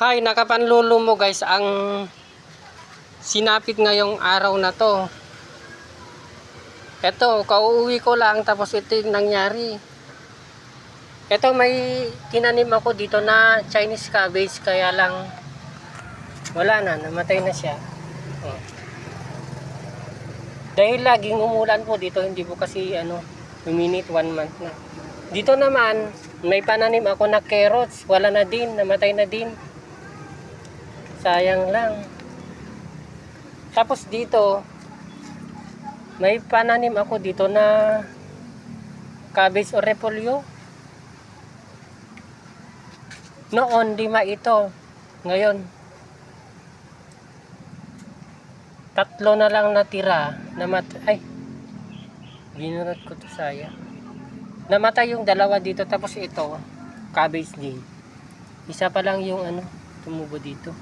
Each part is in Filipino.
Hi, nakapanlulo mo guys ang sinapit ngayong araw na to. Ito, kauuwi ko lang tapos ito yung nangyari. Ito may tinanim ako dito na Chinese cabbage kaya lang wala na, namatay na siya. Oh. Dahil laging umulan po dito, hindi po kasi uminit 1 month na. Dito naman, may pananim ako na carrots, wala na din, namatay na din. Sayang lang. Tapos dito, may pananim ako dito na cabbage o repolyo. Noon, 5 ito. Ngayon, 3 na lang natira. Ginurot ko to, sayang. Namatay yung 2 dito, tapos ito, cabbage din. Isa pa lang yung tumubo dito.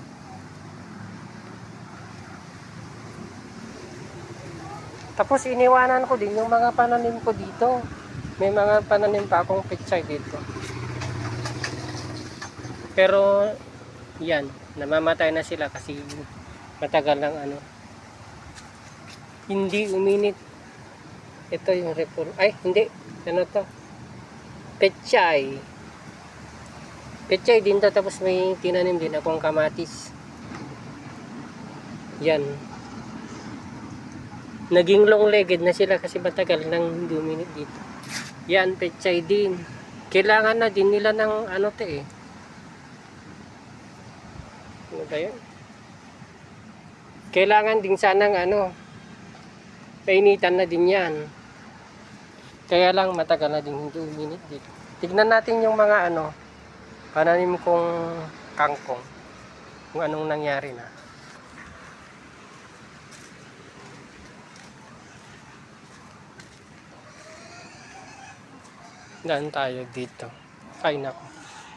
Tapos iniwanan ko din yung mga pananim ko dito. May mga pananim pa akong pechay dito. Pero yan, namamatay na sila kasi matagal lang hindi uminit. Ito yung repol. Ay, hindi. Ano to? Pechay. Pechay din to, tapos may tinanim din akong kamatis. Yan. Naging long-legged na sila kasi matagal nang hindi uminit dito. Yan, pechay din. Kailangan na din nila ng Ano ba yun? Kailangan din sanang painitan na din yan. Kaya lang matagal na din hindi uminit dito. Tignan natin yung mga pananim kong kangkong. Kung anong nangyari na. Daan tayo dito. Ay nako.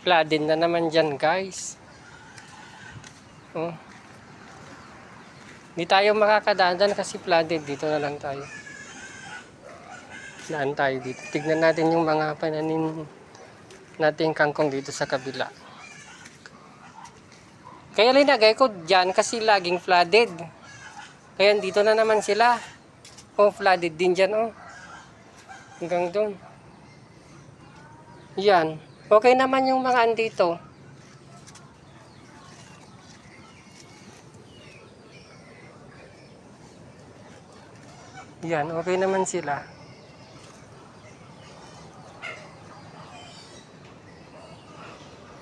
Flooded na naman dyan guys. Oh. Hindi tayo makakadaan dyan kasi flooded. Dito na lang tayo. Daan tayo dito. Tignan natin yung mga pananim nating kangkong dito sa kabila. Kaya linagay ko dyan kasi laging flooded. Kaya dito na naman sila. Oh, flooded din dyan oh. Hanggang doon. Yan. Okay naman yung mga andito. Yan, okay naman sila.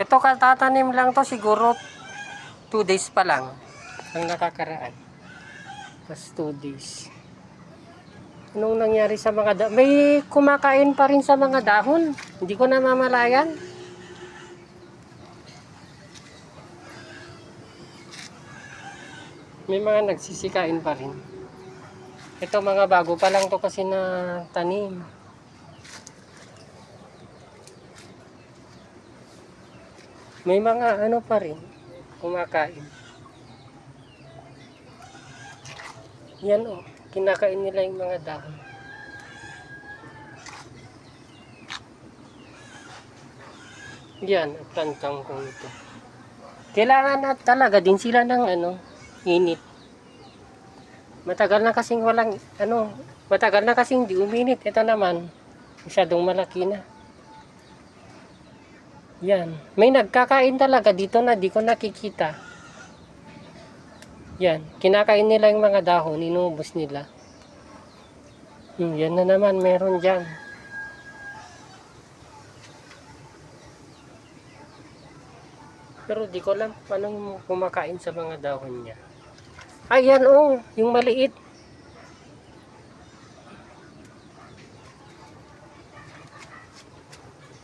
Ito katatanim lang to, siguro 2 days pa lang ang nakakaraan. Plus 2 days. Anong nangyari sa mga dahon? May kumakain pa rin sa mga dahon. Hindi ko na mamalayan. May mga nagsisikain pa rin. Ito mga bago pa lang to kasi na tanim. May mga pa rin kumakain. Yan oh, kinakain nila yung mga dahon. Yan, plantang kong ito. Kailangan na talaga din sila ng init. Matagal na kasing matagal na kasing di uminit. Ito naman, masyadong malaki na. Yan. May nagkakain talaga dito na di ko nakikita. Yan. Kinakain nila yung mga dahon. Inubos nila. Yan na naman. Meron dyan. Pero di ko alam paano kumakain sa mga dahon niya. Ayan oh. Yung maliit.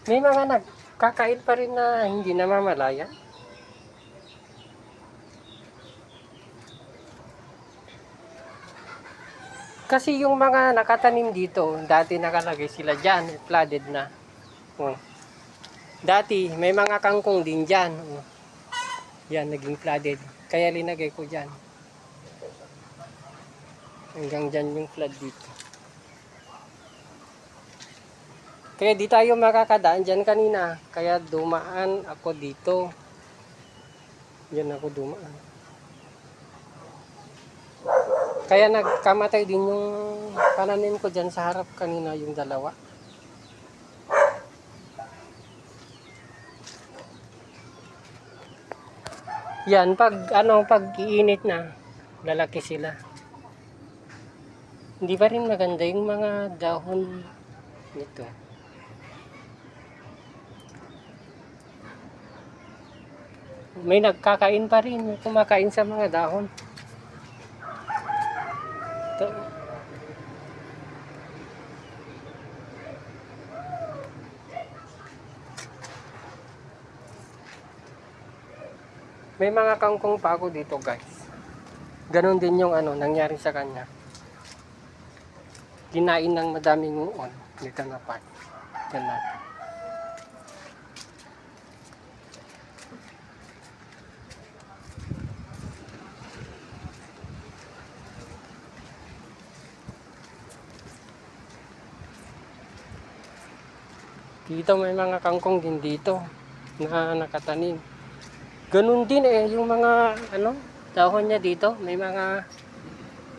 May mga nagkakain pa rin na hindi namamalaya. Kasi yung mga nakatanim dito, dati nakalagay sila dyan, flooded na. Oh. Dati, may mga kangkong din dyan. Oh. Yan, naging flooded. Kaya linagay ko dyan. Hanggang dyan yung flood dito. Kaya di tayo makakadaan dyan kanina. Kaya dumaan ako dito. Diyan ako dumaan. Kaya nagkamatay din yung pananim ko dyan sa harap kanina, yung dalawa. Yan, pag iinit na, lalaki sila. Hindi pa rin maganda yung mga dahon nito. May nagkakain pa rin, may kumakain sa mga dahon. Ito. May mga kangkong pa ako dito, guys. Ganon din yung nangyari sa kanya. Kinain ng madaming uon. Dito na pa. Yan natin. Dito may mga kangkong din dito na nakatanim. Ganun din yung mga dahon niya dito, may mga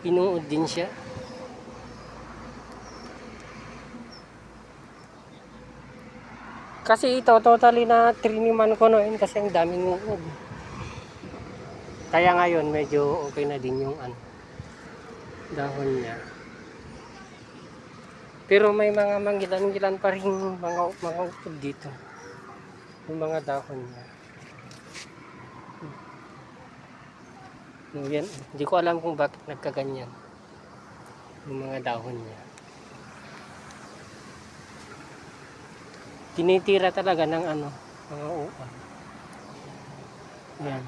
inuod din siya. Kasi ito totally na triniman ko noon kasi ang daming uod. Kaya ngayon medyo okay na din yung dahon niya. Pero may mga manggilan-gilan pa rin mga uod dito. Yung mga dahon niya. Yan, hindi ko alam kung bakit nagkaganyan yung mga dahon niya. Tinitira talaga ng mga uod. Yan.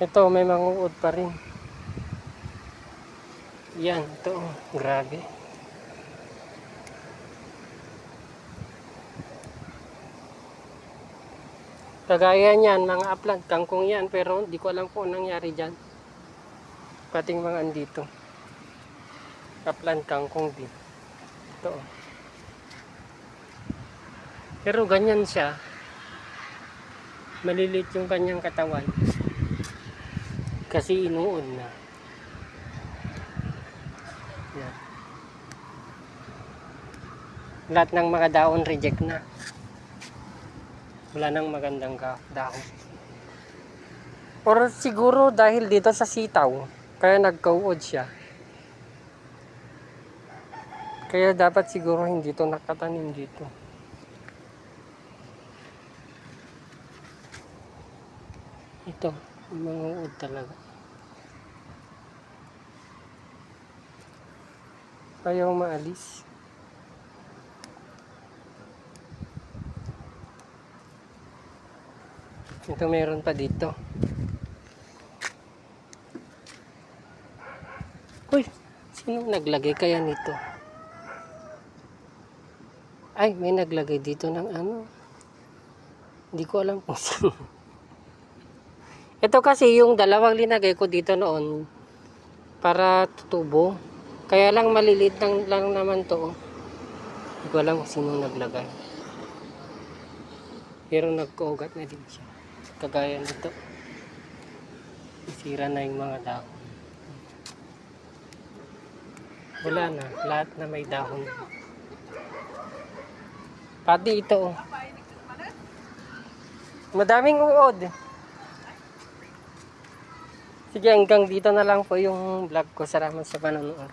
Ito may mga uod pa rin. Yan, ito grabe. Kagaya niyan, mga upland, kangkong yan, pero hindi ko alam kung anong nangyari dyan. Pating mga andito. Upland, kangkong din. Ito. Pero ganyan siya. Malilit yung kanyang katawan. Kasi inuod na. Yan. Lahat ng mga daon reject na. Wala nang magandang dahon. Or siguro dahil dito sa sitaw, kaya nagkauod siya. Kaya dapat siguro hindi ito nakatanim dito. Ito, mga uod talaga. Ayaw maalis. Ito meron pa dito. Uy, sino naglagay kaya nito? Ay, may naglagay dito ng Hindi ko alam kung sino. Ito kasi yung dalawang linagay ko dito noon para tutubo. Kaya lang maliliit lang naman to. Hindi ko alam kung sino naglagay. Pero nagkaugat na din siya. Kagaya nito. Isira na yung mga dahon. Wala na. Lahat na may dahon. Pati ito. Madaming uod. Sige, hanggang dito na lang po yung vlog ko. Salamat sa panonood.